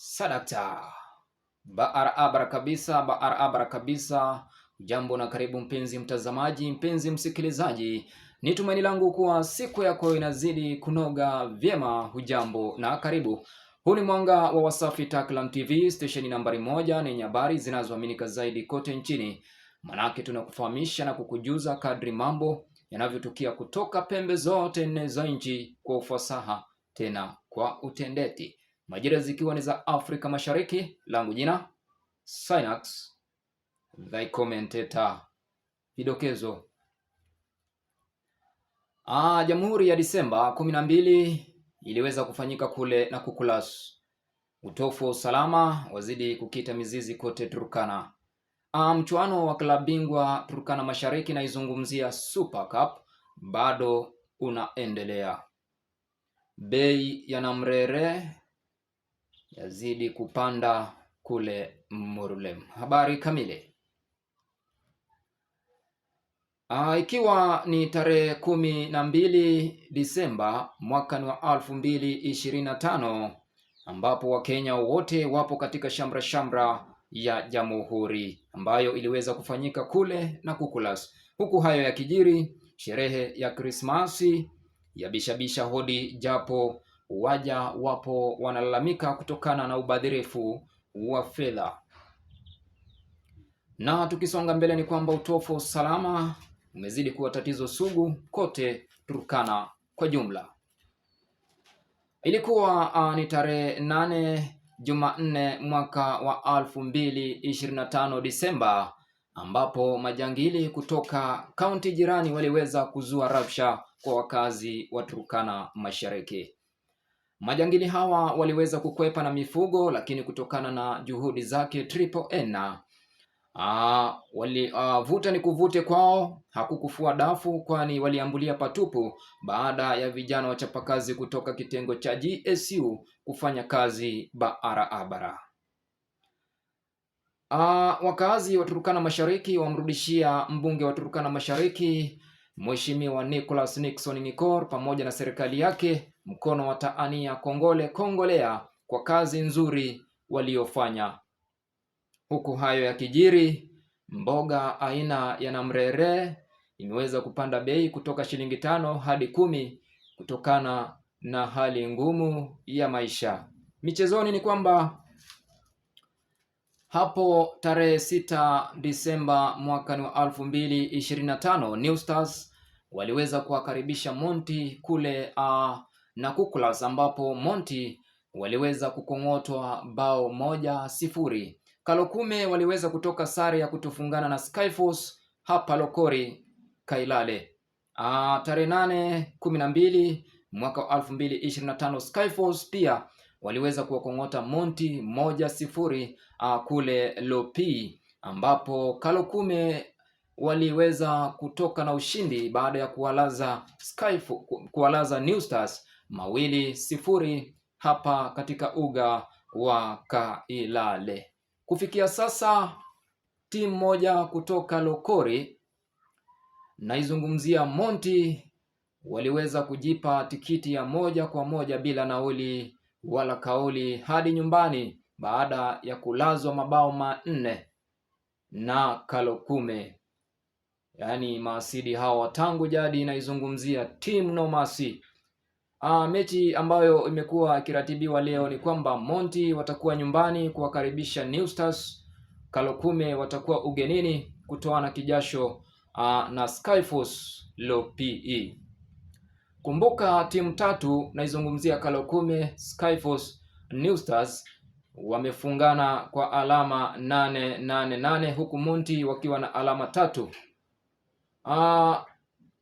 Sadakta. Barabara kabisa. Jambo na karibu mpenzi mtazamaji, mpenzi msikilizaji. Ni tumaini langu kuwa siku yako inazidi kunoga vyema. Hujambo na karibu. Huu ni mwanga wa Wasafi Taklan TV, stesheni nambari 1 yenye habari zinazoaminika zaidi kote nchini. Manake tunakufahamisha na kukujuza kadri mambo yanavyotukia kutoka pembe zote nne za nchi kwa ufasaha tena kwa utendeti. Majira zikiwa ni za Afrika Mashariki, langu jina Synax the commentator. Vidokezo. Jamhuri ya Disemba 12 iliweza kufanyika kule na Kukulas. Utofu wa usalama wazidi kukita mizizi kote Turkana. Mchuano wa klabu bingwa Turkana Mashariki na izungumzia Super Cup bado unaendelea. Bei ya Namrere yazidi kupanda kule Murulem. Habari kamili. Ikiwa ni tarehe 12 Disemba mwaka wa 2025 ambapo Wakenya wote wapo katika shamra ya Jamhuri ambayo iliweza kufanyika kule na Kukulas. Huku hayo yakijiri, sherehe ya Krismasi ya bishabisha hodi, japo waja wapo wanalalamika kutokana na ubadhirifu wa fedha. Na tukisonga mbele ni kwamba utofu wa usalama umezidi kuwa tatizo sugu kote Turkana kwa jumla. Ilikuwa ni tarehe 8 Jumanne mwaka wa 2025 Disemba ambapo majangili kutoka kaunti jirani waliweza kuzua rabsha kwa wakazi wa Turkana Mashariki. Majangili hawa waliweza kukwepa na mifugo, lakini kutokana na juhudi zake Triple N vuta ni kuvute kwao hakukufua dafu, kwani waliambulia patupu baada ya vijana wachapakazi kutoka kitengo cha GSU kufanya kazi barabara. Wakazi wa Turkana Mashariki wamrudishia mbunge wa Turkana Mashariki Mheshimiwa Nicholas Nixon Nikor pamoja na serikali yake mkono wa taania kongolea kwa kazi nzuri waliofanya. Huku hayo ya kijiri, mboga aina ya Namrere imeweza kupanda bei kutoka shilingi 5 hadi 10 kutokana na hali ngumu ya maisha. Michezoni ni kwamba hapo tarehe 6 Disemba mwaka wa 2025 New Stars waliweza kuwakaribisha Monti kule na Kukulas, ambapo Monti waliweza kukong'otwa bao 1-0. Kalokume waliweza kutoka sare ya kutofungana na Skyforce hapa Lokori Kailale. Tarehe 8/12 mwaka 2025 Skyforce pia waliweza kuwakong'ota Monti 1-0 kule Lopi, ambapo Kalokume waliweza kutoka na ushindi baada ya kuwalaza New Stars 2-0 hapa katika uga wa Kailale. Kufikia sasa timu moja kutoka Lokori, naizungumzia Monti, waliweza kujipa tikiti ya 1-1 bila nauli wala kauli hadi nyumbani baada ya kulazwa mabao 4 na Kalokume. Yaani maasidi hao tangu jadi, naizungumzia Team No Mercy. Mechi ambayo imekuwa ikiratibiwa leo ni kwamba Monti watakuwa nyumbani kuwakaribisha New Stars, Kalokume watakuwa ugenini kutoana kijasho na Skyforce Lopi. Kumbuka timu tatu, naizungumzia Kalokume, Skyforce, New Stars, wamefungana kwa alama 8 huku Monti wakiwa na alama 3.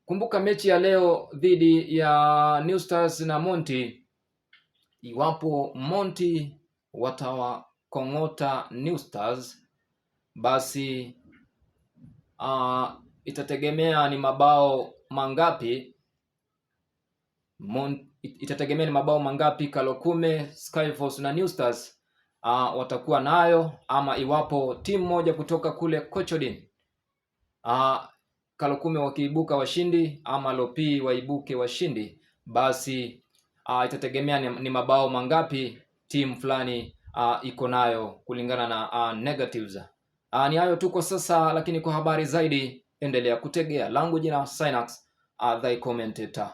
Kumbuka mechi ya leo dhidi ya New Stars na Monti, iwapo Monti watawakong'ota New Stars, basi itategemea ni mabao mangapi Kalokume, Skyforce na New Stars watakuwa nayo, ama iwapo timu moja kutoka kule Kochodin Kalokume wakiibuka washindi ama Lopi waibuke washindi, basi itategemea ni mabao mangapi timu fulani iko nayo kulingana na negatives. Ni hayo tu kwa sasa, lakini kwa habari zaidi endelea kutegea. Langu jina Synax, the commentator.